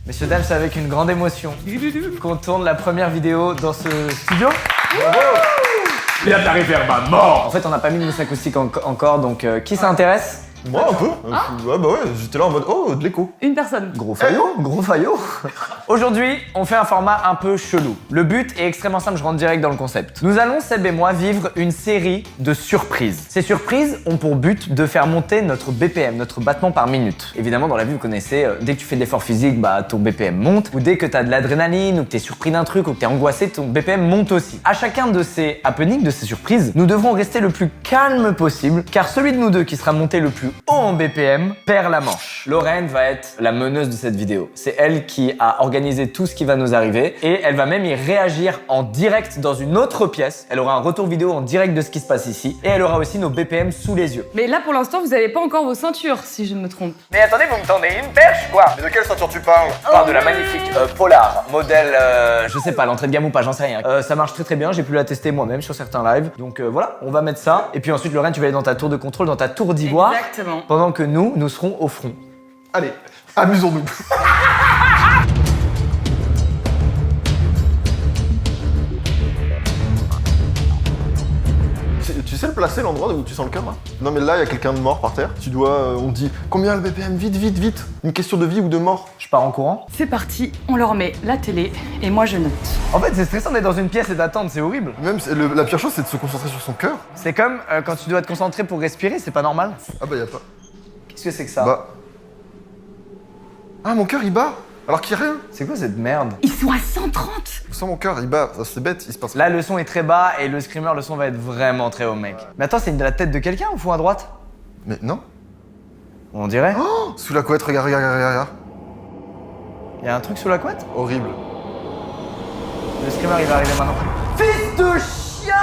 Messieurs, dames, c'est avec une grande émotion qu'on tourne la première vidéo dans ce studio. Bravo. Viens d'arriver à ma mort. En fait, on n'a pas mis de mousse acoustique encore, donc qui ça intéresse? Moi un peu. Ouais, bah ouais, j'étais là en mode oh, de l'écho. Une personne. Gros faillot, gros faillot. Aujourd'hui, on fait un format un peu chelou. Le but est extrêmement simple, je rentre direct dans le concept. Nous allons, Seb et moi, vivre une série de surprises. Ces surprises ont pour but de faire monter notre BPM, notre battement par minute. Évidemment, dans la vie, vous connaissez, dès que tu fais de l'effort physique, bah ton BPM monte. Ou dès que t'as de l'adrénaline, ou que t'es surpris d'un truc, ou que t'es angoissé, ton BPM monte aussi. À chacun de ces happenings, de ces surprises, nous devrons rester le plus calme possible, car celui de nous deux qui sera monté le plus haut en BPM perd la manche. Lorraine va être la meneuse de cette vidéo. C'est elle qui a organisé tout ce qui va nous arriver et elle va même y réagir en direct dans une autre pièce. Elle aura un retour vidéo en direct de ce qui se passe ici et elle aura aussi nos BPM sous les yeux. Mais là, pour l'instant, vous avez pas encore vos ceintures, si je ne me trompe. Mais attendez, vous me tendez une perche quoi? Mais de quelle ceinture tu parles? Je parle de la magnifique Polar, modèle, je sais pas, l'entrée de gamme ou pas, j'en sais rien. Ça marche très bien, j'ai pu la tester moi-même sur certains lives. Donc voilà, on va mettre ça. Et puis ensuite, Lorraine, tu vas aller dans ta tour de contrôle, dans ta tour d'ivoire. Exactement. Pendant que nous serons au front. Allez, amusons-nous. Tu sais le placer, l'endroit où tu sens le cœur là? Non mais là, il y a quelqu'un de mort par terre. Tu dois, on dit, combien le BPM? Vite, vite, vite. Une question de vie ou de mort. Je pars en courant. C'est parti, on leur met la télé et moi je note. En fait, c'est stressant d'être dans une pièce et d'attendre, c'est horrible. Même, la pire chose, c'est de se concentrer sur son cœur. C'est comme quand tu dois te concentrer pour respirer, c'est pas normal. Ah bah y a pas. Qu'est-ce que c'est que ça? Bah. Ah, mon cœur il bat alors qu'il y a rien. C'est quoi cette merde? Ils sont à 130. Je sens mon cœur il bat, ça, c'est bête, il se passe. Là, le son est très bas et le screamer, le son va être vraiment très haut, mec. Mais attends, c'est de la tête de quelqu'un au fond à droite? Mais non. On dirait. Oh, sous la couette, regarde, regarde, regarde, regarde. Il y a un truc sous la couette? Horrible. Le screamer, il va arriver maintenant. Fils de chien!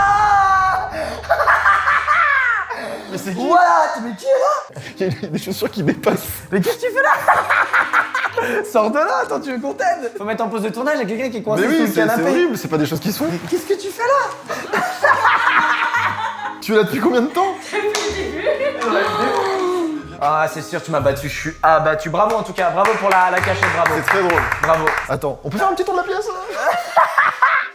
Mais c'est qui? What? Mais qui est là? Il y a des chaussures qui dépassent. Mais qu'est-ce que tu fais là? Sors de là, attends, tu veux qu'on t'aide? Faut mettre en pause de tournage, il y a quelqu'un qui est coincé Mais sous oui, le c'est canapé. horrible, c'est pas des choses qui se font. Mais qu'est-ce que tu fais là? Tu es là depuis combien de temps? Ah, c'est sûr, tu m'as battu, je suis abattu. Bravo en tout cas, bravo pour la cachette, bravo. C'est très drôle. Bravo. Attends, on peut faire un petit tour de la pièce?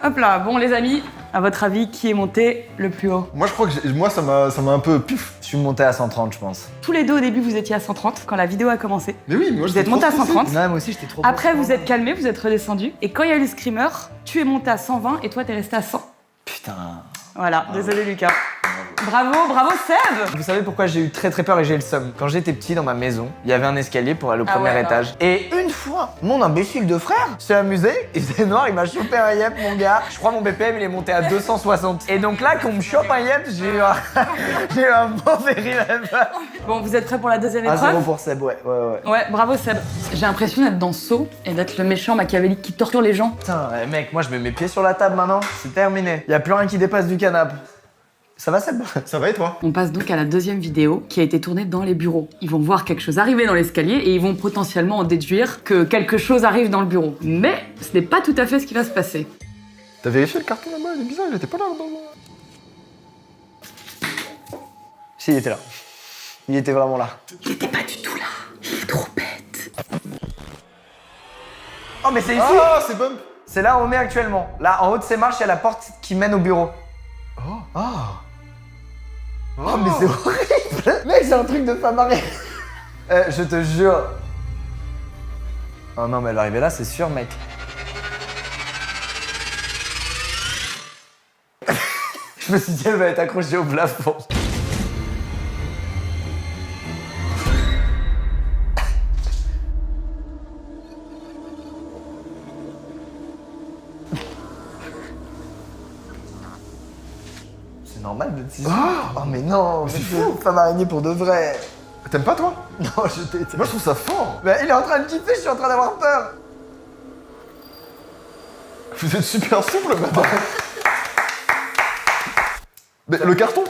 Hop là, bon les amis, à votre avis, qui est monté le plus haut? Moi je crois que moi ça m'a un peu pif. Je suis monté à 130, je pense. Tous les deux au début, vous étiez à 130 quand la vidéo a commencé. Mais oui, moi Vous êtes monté à 130. Non, moi aussi, j'étais trop. Après, vous êtes calmé, vous êtes redescendu. Et quand il y a eu le screamer, tu es monté à 120 et toi, t'es resté à 100. Putain. Voilà, désolé Lucas. Bravo, bravo Seb. Vous savez pourquoi j'ai eu très peur et j'ai eu le seum? Quand j'étais petit dans ma maison, il y avait un escalier pour aller au Ah premier ouais, étage. Et une fois, mon imbécile de frère s'est amusé, il faisait noir, il m'a chopé un yep, mon gars. Je crois mon BPM il est monté à 260. Et donc là, quand on me chope un yep, j'ai eu j'ai eu un mauvais rire. Bon, vous êtes prêts pour la deuxième Ah, épreuve? 0 pour Seb, ouais. Ouais, bravo Seb. J'ai l'impression d'être dans Saw et d'être le méchant machiavélique qui torture les gens. Putain, mec, moi je mets mes pieds sur la table maintenant, c'est terminé. Y a plus rien qui dépasse du canapé. Ça va Seb? Ça va et toi? On passe donc à la deuxième vidéo qui a été tournée dans les bureaux. Ils vont voir quelque chose arriver dans l'escalier et ils vont potentiellement en déduire que quelque chose arrive dans le bureau. Mais ce n'est pas tout à fait ce qui va se passer. T'as vérifié le carton là-bas? Il est bizarre, il était pas là là-bas. Si, il était là. Il était vraiment là. Il était pas du tout là. Il est trop bête. Oh, mais c'est ici! Ah, c'est Bump. C'est là où on est actuellement. Là, en haut de ces marches, il y a la porte qui mène au bureau. Oh. Ah. Oh, mais c'est horrible! Mec, c'est un truc de femme mariée. Je te jure. Oh non, mais elle va arriver là, c'est sûr, mec. Je me suis dit, elle va être accrochée au plafond. C'est normal de te Oh mais non, mais c'est fou, femme araignée pour de vrai. T'aimes pas toi? Non, je déteste. Moi je trouve ça fort. Mais il est en train de kiffer, je suis en train d'avoir peur. Vous êtes super souple madame. Mais le carton?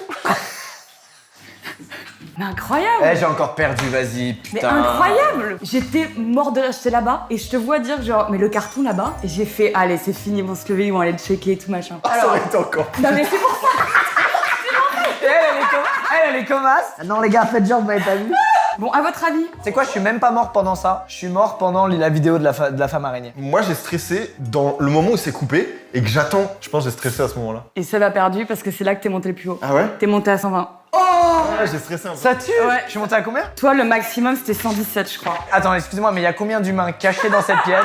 Mais incroyable! Eh, j'ai encore perdu, vas-y, Mais putain. incroyable! J'étais mort de rire, j'étais là-bas et je te vois dire genre, mais le carton là-bas, et j'ai fait, allez, c'est fini, ils vont se lever, ils vont aller le checker et tout machin. Ah, ça aurait été encore. Non mais c'est pour ça! Et elle est comme as. Non les gars, faites genre, vous m'avez pas vu. Bon, à votre avis? C'est quoi, je suis même pas mort pendant ça. Je suis mort pendant la vidéo de la femme araignée. Moi, j'ai stressé dans le moment où c'est coupé et que j'attends. Je pense que j'ai stressé à ce moment-là. Et Seb a perdu parce que c'est là que t'es monté le plus haut. Ah ouais? T'es monté à 120. Ouais, j'ai stressé un peu. Ça tue. Ouais. Je suis monté à combien? Toi, le maximum, c'était 117, je crois. Attends, excusez-moi, mais il y a combien d'humains cachés dans cette pièce?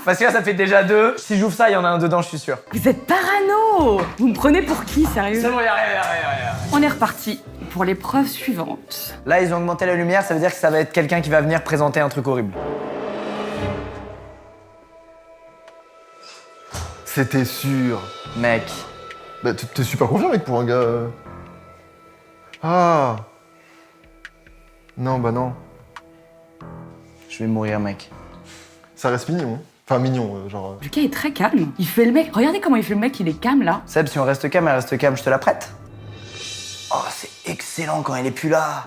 Parce que là, ça fait déjà 2. Si j'ouvre ça, il y en a un dedans, je suis sûr. Vous êtes parano! Vous me prenez pour qui, sérieux? bon, y'a rien. On est reparti pour l'épreuve suivante. Là, ils ont augmenté la lumière, ça veut dire que ça va être quelqu'un qui va venir présenter un truc horrible. C'était sûr. Mec. Bah, t'es super confiant, mec, pour un gars. Ah. Non, bah non. Je vais mourir, mec. Ça reste mignon. Hein. Enfin, mignon, genre. Lucas est très calme. Il fait le mec. Regardez comment il fait le mec, il est calme là. Seb, si on reste calme, elle reste calme, je te la prête? Oh, c'est excellent quand elle est plus là.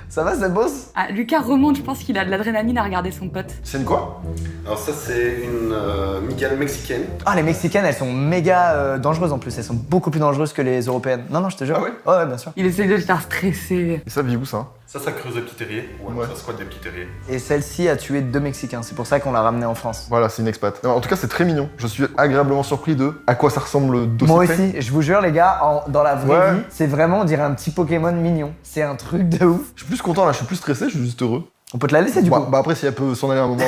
Ça va, Seb Boss? Ah, Lucas remonte, je pense qu'il a de l'adrénaline à regarder son pote. C'est une quoi? Alors ça c'est une migale mexicaine. Ah, les Mexicaines, elles sont méga dangereuses en plus. Elles sont beaucoup plus dangereuses que les Européennes. Non, je te jure. Ah ouais? Ouais, bien sûr. Il essaie de le faire stresser. Et ça vit où, ça? Ça creuse des petits terriers. Ouais. Ça squatte des petits terriers. Et celle-ci a tué 2 Mexicains. C'est pour ça qu'on l'a ramenée en France. Voilà, c'est une expat. Non, en tout cas, c'est très mignon. Je suis agréablement surpris de à quoi ça ressemble d'aussi Moi près. aussi, je vous jure, les gars, dans la vraie Ouais. vie, c'est vraiment, on dirait un petit Pokémon mignon. C'est un truc de ouf. Je suis plus content là, je suis plus stressé, je suis juste heureux. On peut te la laisser du Bah, coup. bah après, si elle peut s'en aller un moment.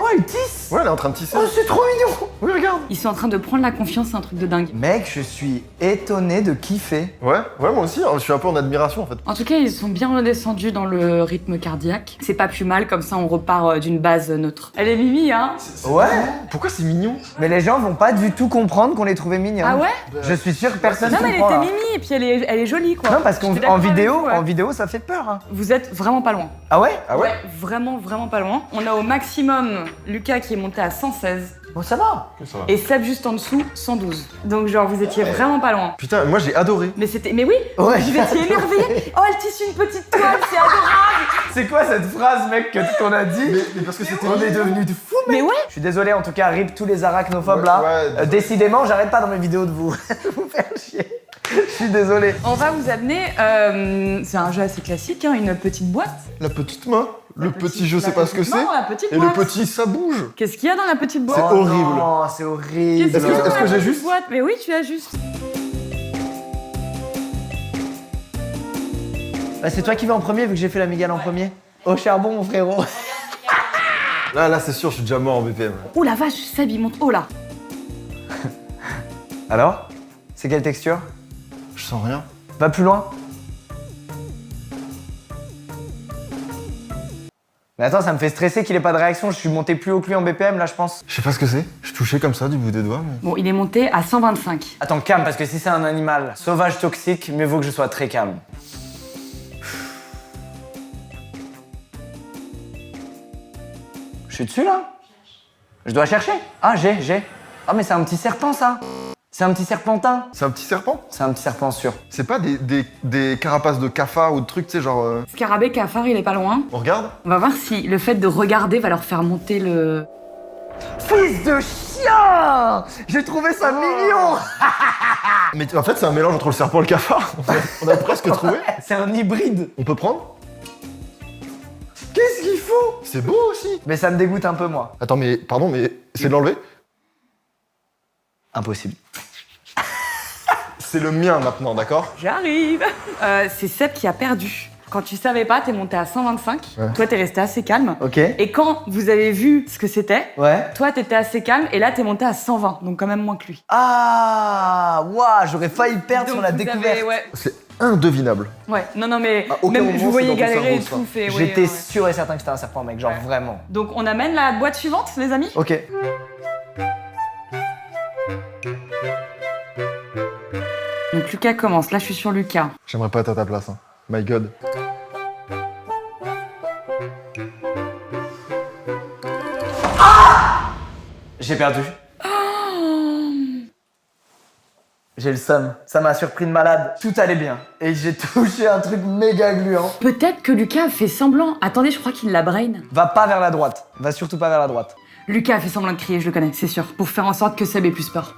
Oh, elle tisse. Ouais, elle est en train de tisser. Oh, c'est trop mignon. Oui, regarde. Ils sont en train de prendre la confiance, c'est un truc de dingue. Mec, je suis étonné de kiffer. Ouais, moi aussi, hein, je suis un peu en admiration en fait. En tout cas, ils sont bien redescendus dans le rythme cardiaque. C'est pas plus mal, comme ça on repart d'une base neutre. Elle est mimi, hein? Ouais. Pourquoi c'est mignon? Mais les gens vont pas du tout comprendre qu'on les trouvait mignons. Ah ouais? Je suis sûr que personne Non, mais elle comprend, était là. mimi, et puis elle est jolie, quoi. Non, parce Je suis qu'en d'accord avec vidéo, vous, ouais. en vidéo, ça fait peur. Hein. Vous êtes vraiment pas loin. Ah ouais? Ah ouais? Vraiment, vraiment pas loin. On a au maximum Lucas qui est monté à 116 Bon, ça va. Ça va. et Seb juste en dessous, 112. Donc genre, vous étiez vraiment pas loin. Putain, moi j'ai adoré. Mais c'était... Mais oui, Ouais. vous étiez énervé. Oh, elle tisse une petite toile, c'est adorable. C'est quoi cette phrase, mec, qu'on a dit? Mais parce que c'était. On est devenus de fous, mec. Mais ouais. Je suis désolé, en tout cas, rip tous les arachnophobes Ouais, là. ouais, désolé. Décidément, j'arrête pas dans mes vidéos de vous, vous faire chier. Je suis désolé. On va vous amener... c'est un jeu assez classique, hein, une petite boîte. La petite main, le La petit petite- je sais la pas ce que petite- c'est. Non, la petite Et le boîte. petit ça bouge. Qu'est-ce qu'il y a dans la petite boîte? C'est horrible. Non, c'est horrible. Qu'est-ce qu'il y a dans est-ce la que j'ai petite juste boîte? Mais oui, tu as juste. Bah, c'est toi qui vas en premier vu que j'ai fait la migale en premier. Au charbon, mon frérot. Là c'est sûr, je suis déjà mort en BPM. Oh la vache, Seb, il monte haut là. Alors? C'est quelle texture? Je sens rien. Va plus loin. Mais attends, ça me fait stresser qu'il ait pas de réaction. Je suis monté plus haut que lui en BPM là, je pense. Je sais pas ce que c'est. Je touchais comme ça du bout des doigts. Mais... Bon, il est monté à 125. Attends, calme, parce que si c'est un animal sauvage toxique, mieux vaut que je sois très calme. Je suis dessus là? Je dois chercher? Ah, j'ai. Ah, mais c'est un petit serpent ça. C'est un petit serpentin. C'est un petit serpent? C'est un petit serpent sûr. C'est pas des carapaces de cafard ou de trucs, tu sais, genre. Scarabée, cafard, il est pas loin. On regarde? On va voir si le fait de regarder va leur faire monter le... Fils de chien! J'ai trouvé ça mignon! Mais en fait, c'est un mélange entre le serpent et le cafard. On a presque trouvé. C'est un hybride. On peut prendre? Qu'est-ce qu'il faut? C'est beau aussi. Mais ça me dégoûte un peu, moi. Attends, mais pardon, mais c'est de l'enlever? Impossible. C'est le mien maintenant, d'accord? J'arrive. C'est Seb qui a perdu. Quand tu savais pas, t'es monté à 125. Ouais. Toi, t'es resté assez calme. Ok. Et quand vous avez vu ce que c'était, Ouais. toi, t'étais assez calme et là, t'es monté à 120. Donc quand même moins que lui. Ah, waouh, j'aurais failli perdre Donc, sur la vous découverte. avez- ouais. C'est indevinable. Ouais, non, mais À aucun même moment, je vous voyais c'est dans ton galérer et cerveau, tout. ça. Fait, ouais, J'étais ouais. sûr et certain que c'était un serpent, mec, genre vraiment. Donc on amène la boîte suivante, les amis. Ok. Donc Lucas commence. Là, je suis sur Lucas. J'aimerais pas être à ta place. Hein. My God. J'ai perdu. J'ai le seum. Ça m'a surpris de malade. Tout allait bien. Et j'ai touché un truc méga gluant. Peut-être que Lucas fait semblant. Attendez, je crois qu'il la brain. Va pas vers la droite. Va surtout pas vers la droite. Lucas a fait semblant de crier, je le connais, c'est sûr, pour faire en sorte que Seb ait plus peur.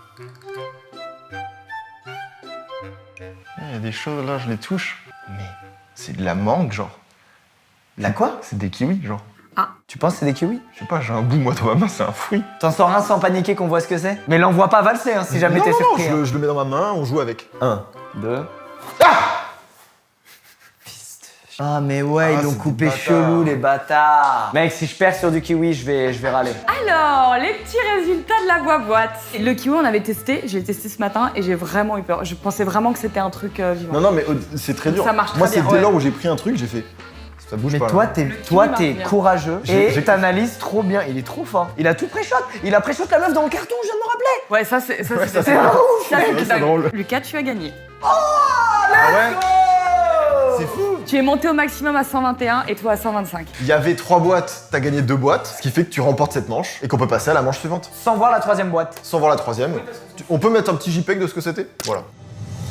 Il y a des choses là, je les touche. Mais c'est de la mangue, genre. La quoi? C'est des kiwis, genre. Tu penses que c'est des kiwis? Je sais pas, j'ai un bout, moi, dans ma main, c'est un fruit. T'en sors un sans paniquer qu'on voit ce que c'est? Mais l'envoie pas valser hein, si jamais non, t'es non, surpris. hein. je le mets dans ma main, on joue avec. 1, 2. Ah mais ouais, Ah, ils l'ont c'est coupé des bâtards. chelou les bâtards. Mec, si je perds sur du kiwi, je vais râler. Alors, les petits résultats de la boîte. Le kiwi, on avait testé, j'ai testé ce matin et j'ai vraiment eu peur. Je pensais vraiment que c'était un truc vivant. Non, non, mais c'est très dur. Ça marche Moi, très c'est bien, dès ouais. lors où j'ai pris un truc, j'ai fait. Ça bouge Mais pas. toi, là. t'es kiwi marche bien. courageux J'ai- et t'analyses trop bien. Il est trop fort. Il a tout pré-shot. Il a pré-shot la meuf dans le carton, je viens de me rappeler. Ouais, ça c'est ça, c'était c'est dingue. ouf, Ça, mec, c'était c'est dingue. drôle. Lucas, tu as gagné. Ah ouais C'est fou. Tu es monté au maximum à 121 et toi à 125. Il y avait 3 boîtes, t'as gagné 2 boîtes, ce qui fait que tu remportes cette manche et qu'on peut passer à la manche suivante. Sans voir la troisième boîte. Sans voir la troisième. On peut mettre un petit JPEG de ce que c'était. Voilà.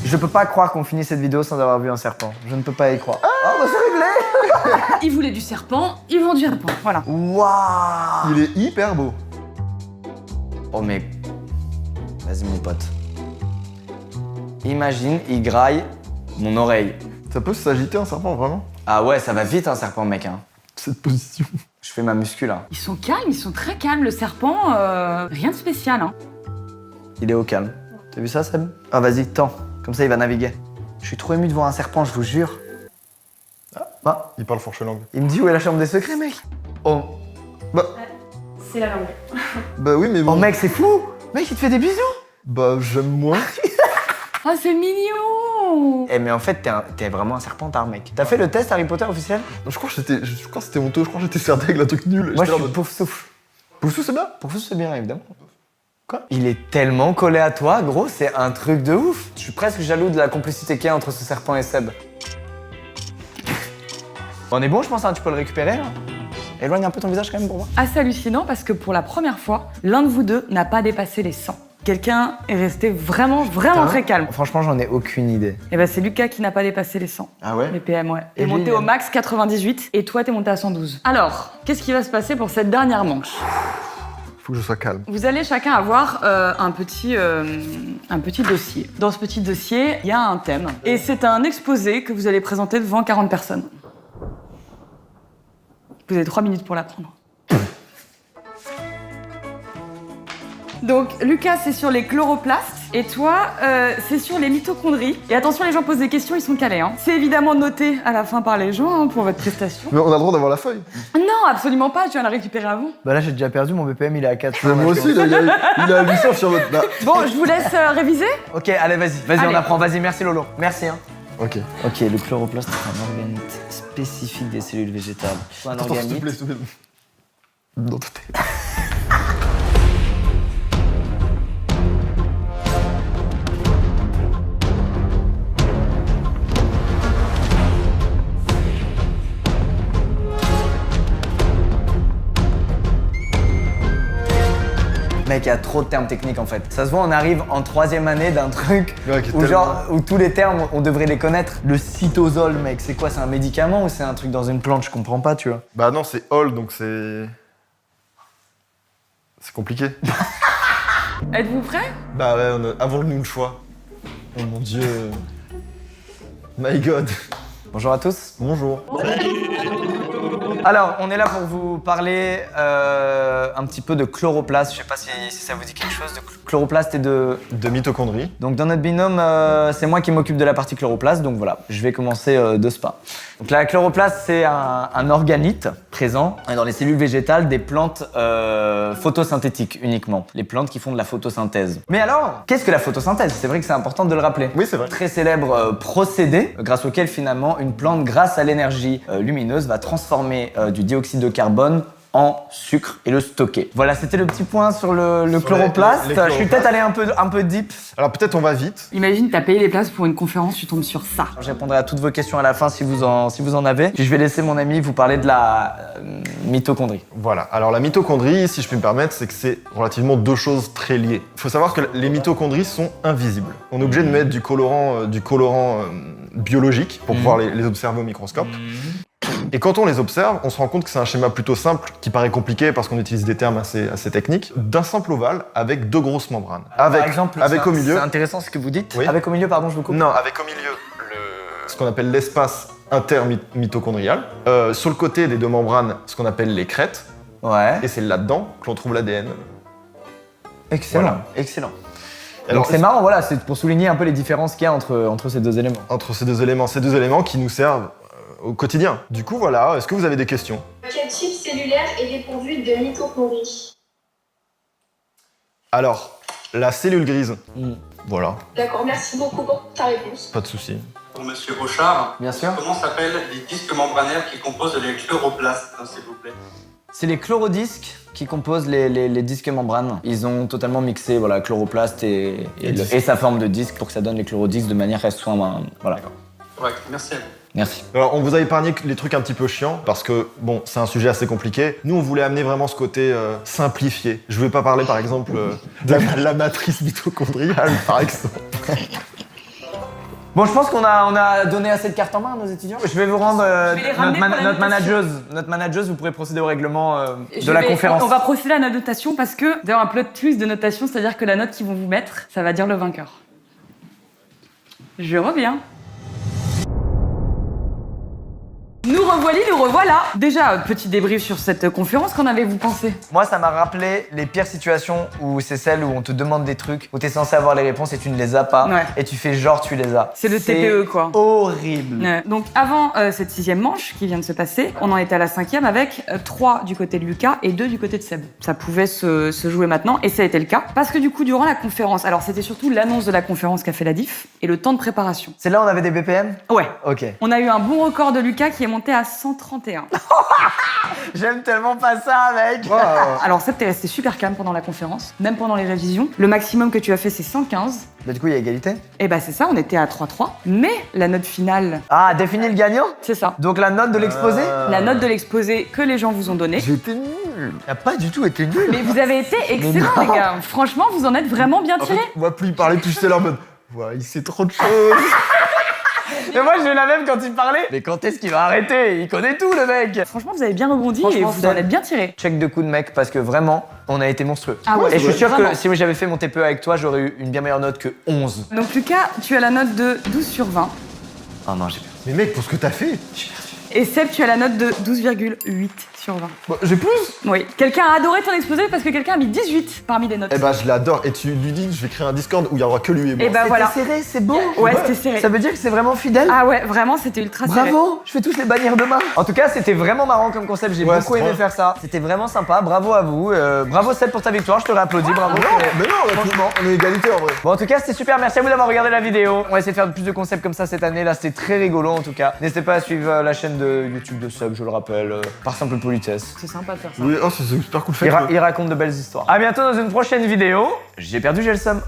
Je peux pas croire qu'on finit cette vidéo sans avoir vu un serpent. Je ne peux pas y croire. Ah bah c'est réglé. Ils voulaient du serpent, ils vendent du serpent. Voilà. Waouh. Il est hyper beau. Oh mec. Vas-y mon pote. Imagine, il graille mon oreille. Ça peut s'agiter un serpent, vraiment? Ah ouais, ça va vite un serpent mec hein. Cette position. Je fais ma muscu là. Ils sont calmes, ils sont très calmes. Le serpent, rien de spécial. Hein. Il est au calme. T'as vu ça Seb? Ah vas-y, tends. Comme ça il va naviguer. Je suis trop ému de voir un serpent, je vous jure. Ah, Il parle fourche langue. il me dit où est la chambre des secrets mec? Oh. C'est la langue. Bah oui, mais Oh bon. mec c'est fou. Mec il te fait des bisous. Bah j'aime moins. Oh, c'est mignon. Eh mais en fait t'es vraiment un serpentard mec. T'as fait le test Harry Potter officiel? Je crois que c'était honteux, je crois que j'étais cerné avec la truc nulle. Moi je J'étais là en suis mode, pouf souffle. Poussou, c'est bien? Pour vous c'est bien évidemment. Quoi? Il est tellement collé à toi, gros, c'est un truc de ouf. Je suis presque jaloux de la complicité qu'il y a entre ce serpent et Seb. On est bon, je pense, hein, tu peux le récupérer là. Éloigne un peu ton visage quand même pour voir. Assez hallucinant parce que pour la première fois, l'un de vous deux n'a pas dépassé les 100. Quelqu'un est resté vraiment très calme. Franchement, j'en ai aucune idée. Et ben c'est Lucas qui n'a pas dépassé les 100. Ah ouais? Les PM, ouais. T'es Et monté lui, au max 98 et toi t'es monté à 112. Alors, qu'est-ce qui va se passer pour cette dernière manche? Faut que je sois calme. Vous allez chacun avoir un petit dossier. Dans ce petit dossier, il y a un thème. Et c'est un exposé que vous allez présenter devant 40 personnes. Vous avez 3 minutes pour l'apprendre. Donc, Lucas, c'est sur les chloroplastes. Et toi, c'est sur les mitochondries. Et attention, les gens posent des questions, ils sont calés. Hein. C'est évidemment noté à la fin par les gens hein, pour votre prestation. Mais on a le droit d'avoir la feuille. Non, absolument pas, tu viens la récupérer avant. Bah là, j'ai déjà perdu, mon BPM il est à 400. Moi aussi, il a 800 sur votre. Bah. Bon, je vous laisse réviser. Ok, allez, vas-y, Allez. on apprend. Vas-y, merci Lolo. Merci. Hein. Ok. Ok, le chloroplaste est un organite spécifique des cellules végétales. Un Attends, s'il te organite. plaît, s'il te plaît. Dans ta tête. Mec, il y a trop de termes techniques en fait. Ça se voit, on arrive en 3e année d'un truc Ouais, qui est où, tellement- genre, où tous les termes, on devrait les connaître. Le cytosol, mec, c'est quoi? C'est un médicament ou c'est un truc dans une plante? Je comprends pas, tu vois. Bah non, c'est all, donc c'est. C'est compliqué. Êtes-vous prêts? Bah ouais, avons-nous le choix? Oh mon dieu. My god. Bonjour à tous. Bonjour. Alors, on est là pour vous parler un petit peu de chloroplaste. Je sais pas si ça vous dit quelque chose de chloroplaste et de... De mitochondries. Donc dans notre binôme, c'est moi qui m'occupe de la partie chloroplaste, donc voilà, je vais commencer de ce pas. Donc la chloroplaste, c'est un organite présent dans les cellules végétales des plantes photosynthétiques uniquement, les plantes qui font de la photosynthèse. Mais alors, qu'est-ce que la photosynthèse? C'est vrai que c'est important de le rappeler. Oui, c'est vrai. Très célèbre procédé grâce auquel finalement une plante, grâce à l'énergie lumineuse, va transformer du dioxyde de carbone en sucre et le stocker. Voilà, c'était le petit point sur le Sur chloroplaste. les Je suis peut-être chloroplastes. allé un peu deep. Alors peut-être on va vite. Imagine, t'as payé les places pour une conférence, tu tombes sur ça. Je répondrai à toutes vos questions à la fin si vous en avez. Puis je vais laisser mon ami vous parler de la mitochondrie. Voilà. Alors la mitochondrie, si je puis me permettre, c'est que c'est relativement deux choses très liées. Il faut savoir que les mitochondries sont invisibles. On est obligé de mettre du colorant biologique pour pouvoir les observer au microscope. Et quand on les observe, on se rend compte que c'est un schéma plutôt simple, qui paraît compliqué parce qu'on utilise des termes assez techniques, d'un simple ovale avec deux grosses membranes. Avec, Par exemple, avec au milieu... c'est intéressant ce que vous dites. Oui. Avec au milieu, pardon, je vous coupe. Non, avec au milieu ce qu'on appelle l'espace intermitochondrial. Sur le côté des deux membranes, ce qu'on appelle les crêtes. Ouais. Et c'est là-dedans que l'on trouve l'ADN. Excellent, Voilà. excellent. Alors, Donc c'est marrant, voilà, c'est pour souligner un peu les différences qu'il y a entre ces deux éléments. entre ces deux éléments qui nous servent au quotidien. Du coup, voilà, est-ce que vous avez des questions? Quel type cellulaire est dépourvu de mitochondries? Alors, la cellule grise. Voilà, D'accord, merci beaucoup pour ta réponse. pas de souci. Pour Monsieur Rochard, Bien sûr. comment s'appellent les disques membranaires qui composent les chloroplastes, s'il vous plaît? C'est les chlorodisques qui composent les disques membranes. Ils ont totalement mixé voilà, chloroplaste et sa forme de disque pour que ça donne les chlorodisques de manière à ce que ce soit voilà. Correct, merci à vous. Merci. Alors, on vous a épargné les trucs un petit peu chiants parce que, bon, c'est un sujet assez compliqué. Nous, on voulait amener vraiment ce côté simplifié. Je vais pas parler, par exemple, de la matrice mitochondriale, par exemple. Bon, je pense qu'on a donné assez de cartes en main à nos étudiants. Je vais vous rendre Je vais les ramener pour la notation. notre manageuse. Vous pourrez procéder au règlement de Je la vais- conférence. On va procéder à la notation parce que, d'ailleurs, un plot twist de notation, c'est-à-dire que la note qu'ils vont vous mettre, ça va dire le vainqueur. Je reviens. Nous revoilà. Déjà, petit débrief sur cette conférence, qu'en avez-vous pensé? Moi, ça m'a rappelé les pires situations où c'est celles où on te demande des trucs, où t'es censé avoir les réponses et tu ne les as pas, Ouais. et tu fais genre tu les as. C'est le TPE, quoi. Horrible. Donc avant cette 6e manche qui vient de se passer, on en était à la 5e avec 3 du côté de Lucas et 2 du côté de Seb. Ça pouvait se jouer maintenant et ça a été le cas parce que du coup durant la conférence, alors c'était surtout l'annonce de la conférence qui a fait la diff et le temps de préparation. C'est là où on avait des BPM? Ouais. Ok. On a eu un bon record de Lucas qui est monté à 131. J'aime tellement pas ça, mec. Alors Seb, t'es resté super calme pendant la conférence, même pendant les révisions. Le maximum que tu as fait c'est 115. Bah, du coup, il y a égalité. Et bah c'est ça, on était à 3-3. Mais la note finale, Ah, définir le gagnant? c'est ça. Donc la note de l'exposé? La note de l'exposé que les gens vous ont donnée. J'étais nul. T'as pas du tout été nul. Mais vous avez été excellents, non. les gars. Franchement, vous en êtes vraiment bien En fait, tirés. on va plus y parler, plus c'est là en mode... Ouais, il sait trop de choses. Mais moi, je l'ai la même quand il parlait. Mais quand est-ce qu'il va arrêter? Il connaît tout, le mec. Franchement, vous avez bien rebondi et Franchement, vous en êtes bien tirés. Check de coups de mec parce que vraiment, on a été monstrueux. Ah ouais, et je suis sûr vraiment. que si j'avais fait mon TPE avec toi, j'aurais eu une bien meilleure note que 11. Donc Lucas, tu as la note de 12 sur 20. Oh non, j'ai perdu. Mais mec, pour ce que t'as fait... Et Seb, tu as la note de 12,8 sur 20. Bah, j'ai plus. Oui. Quelqu'un a adoré ton exposé parce que quelqu'un a mis 18 parmi les notes. Eh ben, je l'adore. Et tu lui dis, je vais créer un Discord où il y aura que lui et moi. Et bah voilà. serré, c'est beau. Ouais, c'était serré. Ça veut dire que c'est vraiment fidèle. Ah ouais, vraiment, c'était ultra serré. Bravo, je fais tous les bannières demain. En tout cas, c'était vraiment marrant comme concept, j'ai Ouais, beaucoup c'est aimé trop faire ça. C'était vraiment sympa, bravo à vous. Bravo Seb pour ta victoire, je te réapplaudis, bravo. Mais non, franchement, on est égalité en vrai. Bon, en tout cas, c'était super, merci à vous d'avoir regardé la vidéo. On va essayer de faire plus de concepts comme ça cette année, là c'était très rigolo en tout cas. N'hésitez pas à suivre la chaîne de YouTube de Seb, je le rappelle, par simple politesse. C'est sympa de faire ça. Oui, oh, c'est super cool. Il, Faites-le. il raconte de belles histoires. À bientôt dans une prochaine vidéo. J'ai perdu, j'ai le seum.